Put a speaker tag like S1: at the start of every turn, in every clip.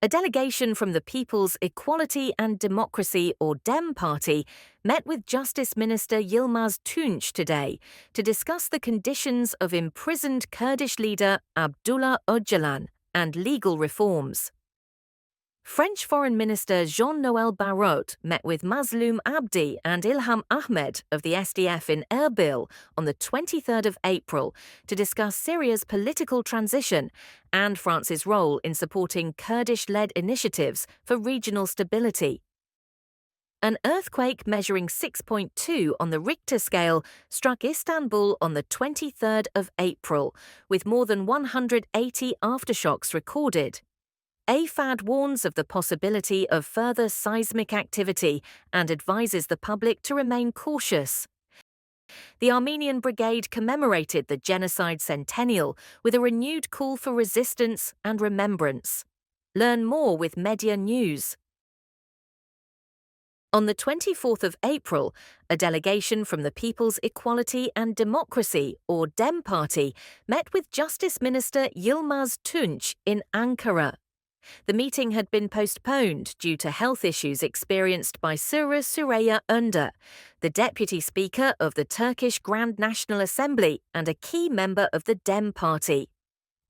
S1: A delegation from the People's Equality and Democracy or DEM party met with Justice Minister Yilmaz Tunç today to discuss the conditions of imprisoned Kurdish leader Abdullah Öcalan and legal reforms. French Foreign Minister Jean-Noël Barrot met with Mazloum Abdi and Ilham Ahmed of the SDF in Erbil on the 23rd of April to discuss Syria's political transition and France's role in supporting Kurdish-led initiatives for regional stability. An earthquake measuring 6.2 on the Richter scale struck Istanbul on the 23rd of April, with more than 180 aftershocks recorded. AFAD warns of the possibility of further seismic activity and advises the public to remain cautious. The Armenian Brigade commemorated the genocide centennial with a renewed call for resistance and remembrance. Learn more with Media News. On the 24th of April, a delegation from the People's Equality and Democracy, or DEM party, met with Justice Minister Yilmaz Tunç in Ankara. The meeting had been postponed due to health issues experienced by Sura Süreyya Önder, the Deputy Speaker of the Turkish Grand National Assembly and a key member of the DEM party.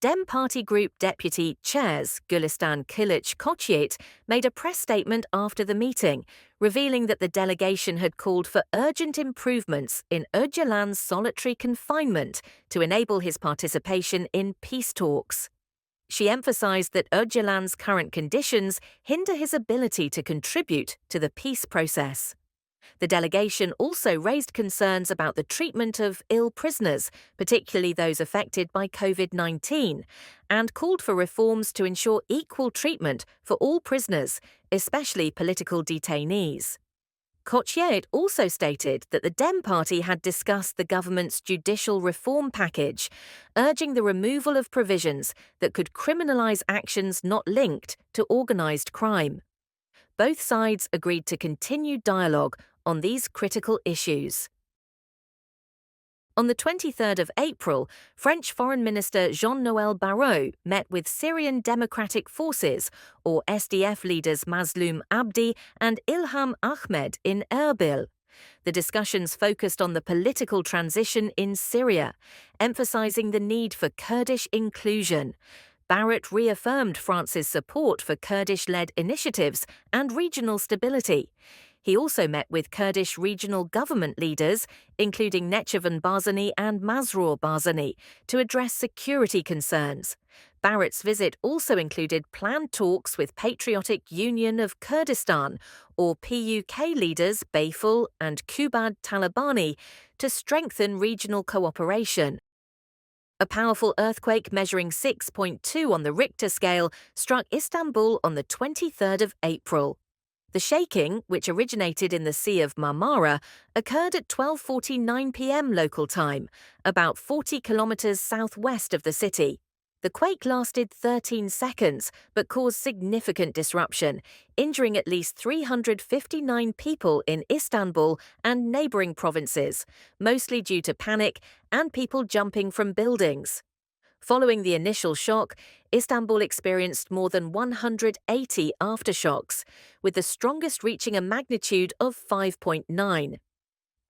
S1: DEM Party Group Deputy Chairs Gülistan Kılıç Koçyiğit made a press statement after the meeting, revealing that the delegation had called for urgent improvements in Öcalan's solitary confinement to enable his participation in peace talks. She emphasized that Öcalan's current conditions hinder his ability to contribute to the peace process. The delegation also raised concerns about the treatment of ill prisoners, particularly those affected by COVID-19, and called for reforms to ensure equal treatment for all prisoners, especially political detainees. Koçyiğit also stated that the DEM party had discussed the government's judicial reform package, urging the removal of provisions that could criminalize actions not linked to organized crime. Both sides agreed to continue dialogue on these critical issues. On the 23rd of April, French Foreign Minister Jean-Noël Barrot met with Syrian Democratic Forces, or SDF leaders Mazloum Abdi and Ilham Ahmed in Erbil. The discussions focused on the political transition in Syria, emphasizing the need for Kurdish inclusion. Barrot reaffirmed France's support for Kurdish-led initiatives and regional stability. He also met with Kurdish regional government leaders, including Nechirvan Barzani and Masroor Barzani, to address security concerns. Barrot's visit also included planned talks with Patriotic Union of Kurdistan, or PUK leaders Bayful and Kubad Talabani, to strengthen regional cooperation. A powerful earthquake measuring 6.2 on the Richter scale struck Istanbul on the 23rd of April. The shaking, which originated in the Sea of Marmara, occurred at 12:49 p.m. local time, about 40 kilometers southwest of the city. The quake lasted 13 seconds but caused significant disruption, injuring at least 359 people in Istanbul and neighboring provinces, mostly due to panic and people jumping from buildings. Following the initial shock, Istanbul experienced more than 180 aftershocks, with the strongest reaching a magnitude of 5.9.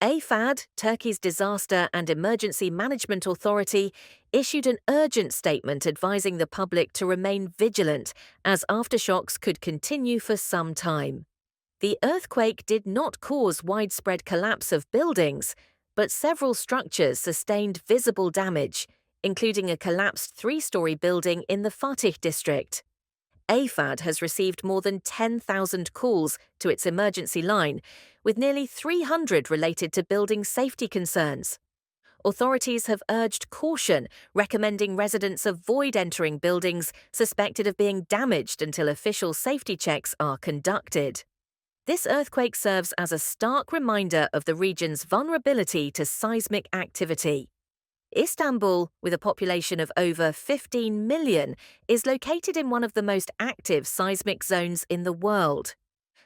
S1: AFAD, Turkey's Disaster and Emergency Management Authority, issued an urgent statement advising the public to remain vigilant, as aftershocks could continue for some time. The earthquake did not cause widespread collapse of buildings, but several structures sustained visible damage, including a collapsed three-story building in the Fatih district. AFAD has received more than 10,000 calls to its emergency line, with nearly 300 related to building safety concerns. Authorities have urged caution, recommending residents avoid entering buildings suspected of being damaged until official safety checks are conducted. This earthquake serves as a stark reminder of the region's vulnerability to seismic activity. Istanbul, with a population of over 15 million, is located in one of the most active seismic zones in the world.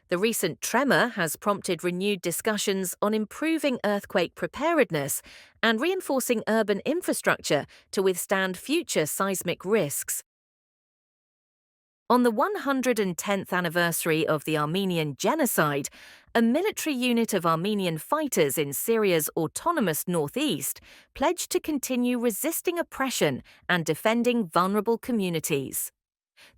S1: The recent tremor has prompted renewed discussions on improving earthquake preparedness and reinforcing urban infrastructure to withstand future seismic risks. On the 110th anniversary of the Armenian Genocide, a military unit of Armenian fighters in Syria's autonomous northeast pledged to continue resisting oppression and defending vulnerable communities.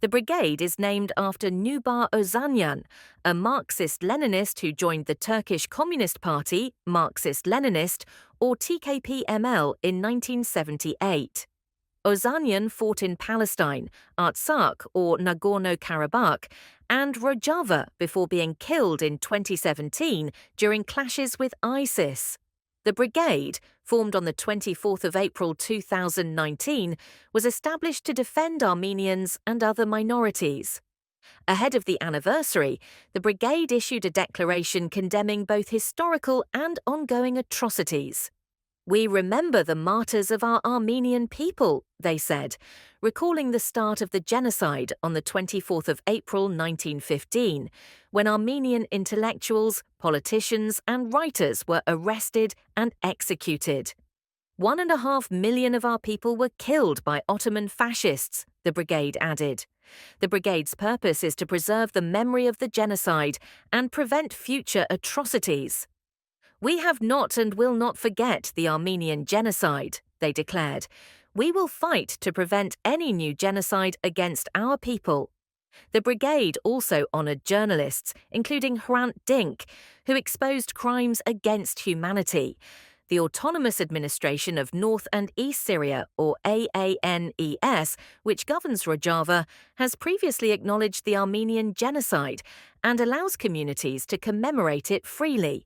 S1: The brigade is named after Nubar Ozanyan, a Marxist-Leninist who joined the Turkish Communist Party, Marxist-Leninist, or TKP-ML in 1978. Ozanyan fought in Palestine, Artsakh or Nagorno-Karabakh, and Rojava before being killed in 2017 during clashes with ISIS. The brigade, formed on the 24th of April 2019, was established to defend Armenians and other minorities. Ahead of the anniversary, the brigade issued a declaration condemning both historical and ongoing atrocities. "We remember the martyrs of our Armenian people," they said, recalling the start of the genocide on the 24th of April 1915, when Armenian intellectuals, politicians, and writers were arrested and executed. 1.5 million of our people were killed by Ottoman fascists, the brigade added. The brigade's purpose is to preserve the memory of the genocide and prevent future atrocities. "We have not and will not forget the Armenian genocide," they declared. "We will fight to prevent any new genocide against our people." The brigade also honoured journalists, including Hrant Dink, who exposed crimes against humanity. The Autonomous Administration of North and East Syria, or AANES, which governs Rojava, has previously acknowledged the Armenian genocide and allows communities to commemorate it freely,